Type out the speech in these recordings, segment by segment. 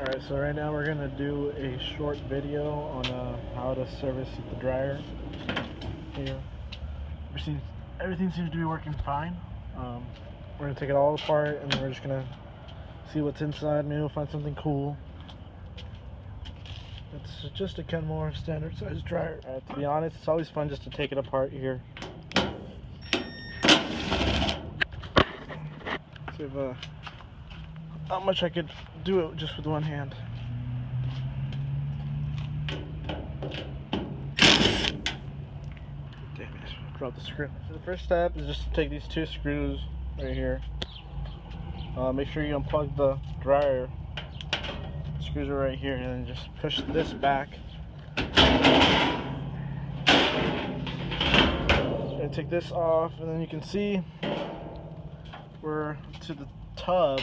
Alright, so right now we're going to do a short video on how to service the dryer here. Everything seems to be working fine. We're going to take it all apart and then we're just going to see what's inside. Maybe we'll find something cool. It's just a Kenmore standard size dryer. To be honest, it's always fun just to take it apart here. See if, how much I could do it just with one hand. Damn it, I dropped the screw. So the first step is just to take these two screws right here. Make sure you unplug the dryer. The screws are right here, and then just push this back. And take this off, and then you can see we're to the tub.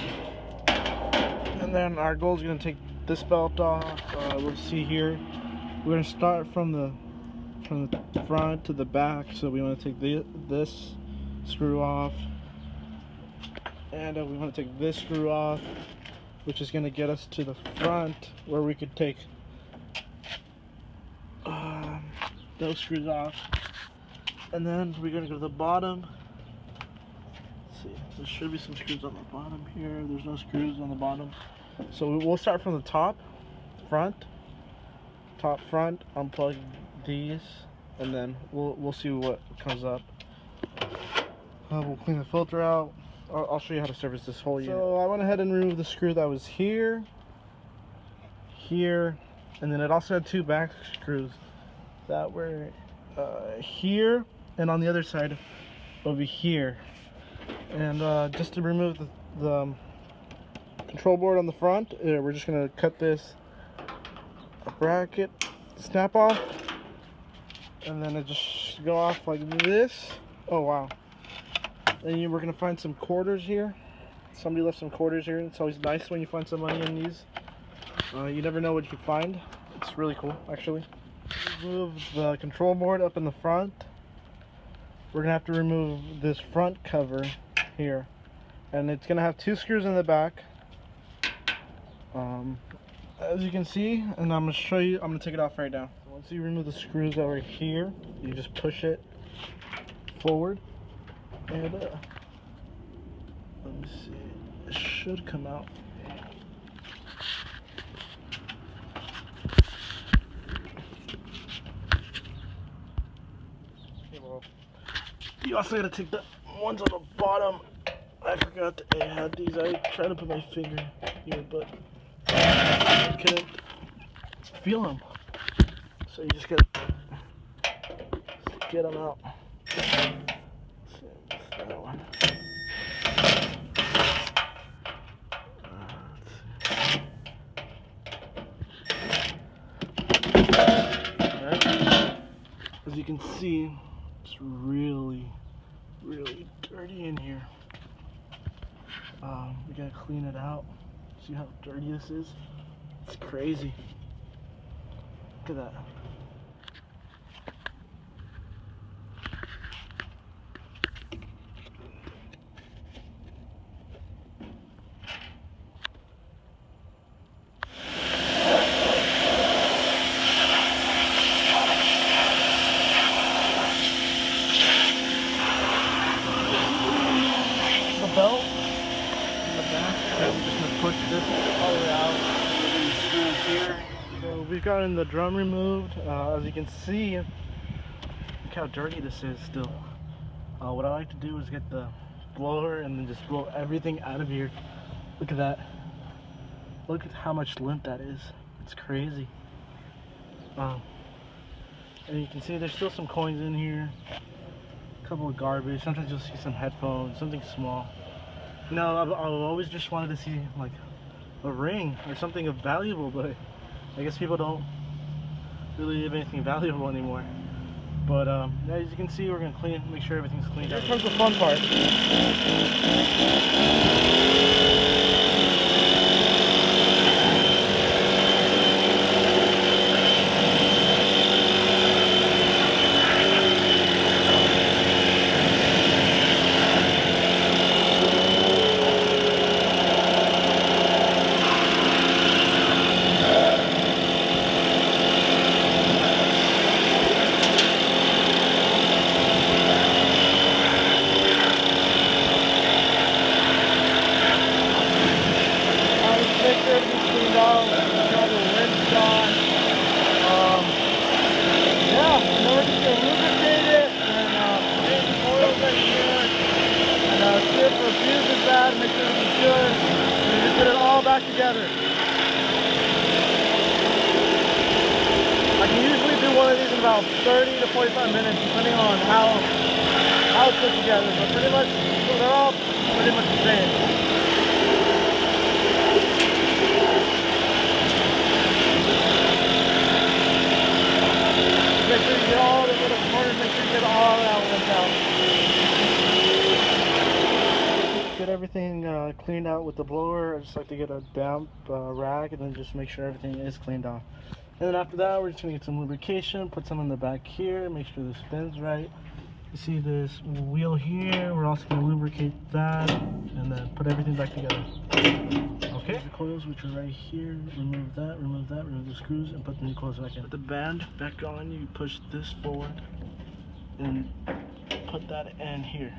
And then our goal is going to take this belt off. We'll see here. We're going to start from the front to the back. So we want to take this screw off, and we want to take this screw off, which is going to get us to the front where we could take those screws off. And then we're going to go to the bottom. Let's see, there should be some screws on the bottom here. There's no screws on the bottom. So we'll start from the top front, unplug these, and then we'll see what comes up. We'll clean the filter out. I'll show you how to service this whole unit. So I went ahead and removed the screw that was here, and then it also had two back screws that were here and on the other side over here. And just to remove the control board on the front, we're just going to cut this bracket snap off, and then it just go off like this. Oh wow. Then we're going to find some quarters here. Somebody left some quarters here. It's always nice when you find some money in these. You never know what you can find. It's really cool, actually. Remove the control board up in the front. We're going to have to remove this front cover here, and it's going to have two screws in the back. As you can see, and I'm going to show you, I'm going to take it off right now. Once you remove the screws over here, you just push it forward, and let me see, it should come out. Okay, well, you also got to take the ones on the bottom. I forgot that I had these. I tried to put my finger here, but I couldn't feel them. So you just gotta get them out. That one. Alright. As you can see, it's really dirty in here. We gotta clean it out. See how dirty this is? It's crazy. Look at that. The belt in the back, so we're just gonna push this all the way out. Here. So we've gotten the drum removed. As you can see, look how dirty this is still. What I like to do is get the blower and then just blow everything out of here. Look at that. Look at how much lint that is. It's crazy. And you can see there's still some coins in here. A couple of garbage. Sometimes you'll see some headphones, something small. You know, I've always just wanted to see like a ring or something of valuable, but I guess people don't really have anything valuable anymore. But as you can see, we're gonna clean, make sure everything's cleaned up. Here comes the fun part. fuse is bad, make sure it's good, and just get it all back together. I can usually do one of these in about 30 to 45 minutes, depending on how it's put together, but pretty much, they're all pretty much the same. Make sure you get all the little corners, make sure you get all that worked out. Get everything cleaned out with the blower. I just like to get a damp rag and then just make sure everything is cleaned off. And then after that, we're just gonna get some lubrication, put some in the back here, make sure the spin's right. You see this wheel here, we're also gonna lubricate that and then put everything back together. Okay, the coils which are right here, remove that, remove the screws, and put the new coils back in. Put the band back on, you push this forward and put that in here.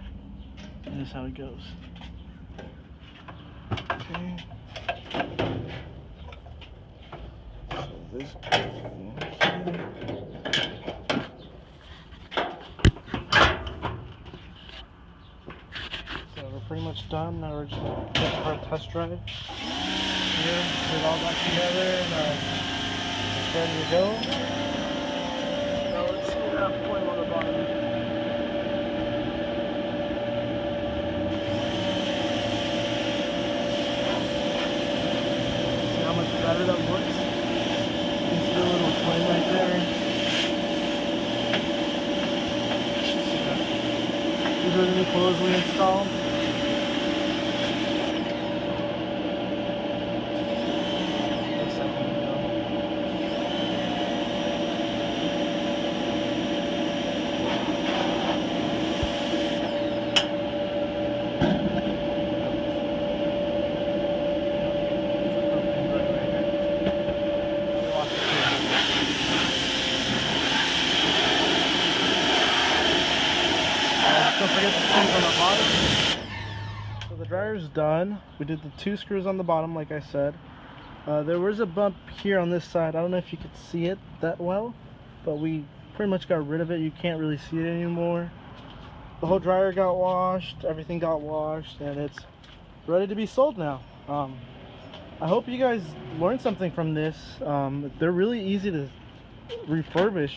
And this is how it goes. Okay. So this goes in here. So we're pretty much done. Now we're just going to take our test drive here, put it all back together, and it's ready to go. Now let's see that point on the bottom. See how much better that looks? You can see a little flame right there. These are the new coils we installed. Don't forget the screws on the bottom. So the dryer's done. We did the 2 screws on the bottom, like I said. There was a bump here on this side. I don't know if you could see it that well, but we pretty much got rid of it. You can't really see it anymore. The whole dryer got washed, everything got washed, and it's ready to be sold now. I hope you guys learned something from this. They're really easy to refurbish.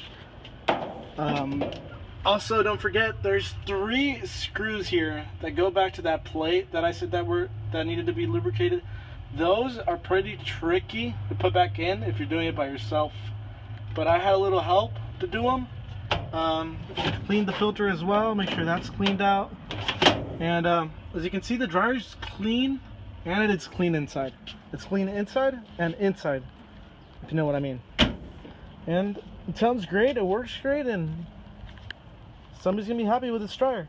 Also, don't forget, there's 3 screws here that go back to that plate that I said that needed to be lubricated. Those are pretty tricky to put back in if you're doing it by yourself. But I had a little help to do them. Clean the filter as well, make sure that's cleaned out. And as you can see, the dryer's clean, and it's clean inside. It's clean inside and inside, if you know what I mean. And it sounds great, it works great, and somebody's gonna be happy with this dryer.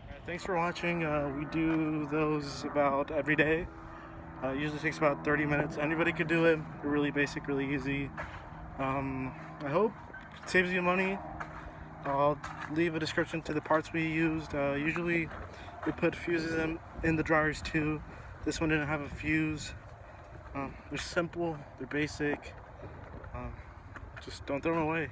Alright, thanks for watching. We do those about every day. It usually takes about 30 minutes. Anybody could do it. They're really basic, really easy. I hope it saves you money. I'll leave a description to the parts we used. Usually we put fuses in the dryers too. This one didn't have a fuse. They're simple, they're basic. Just don't throw them away.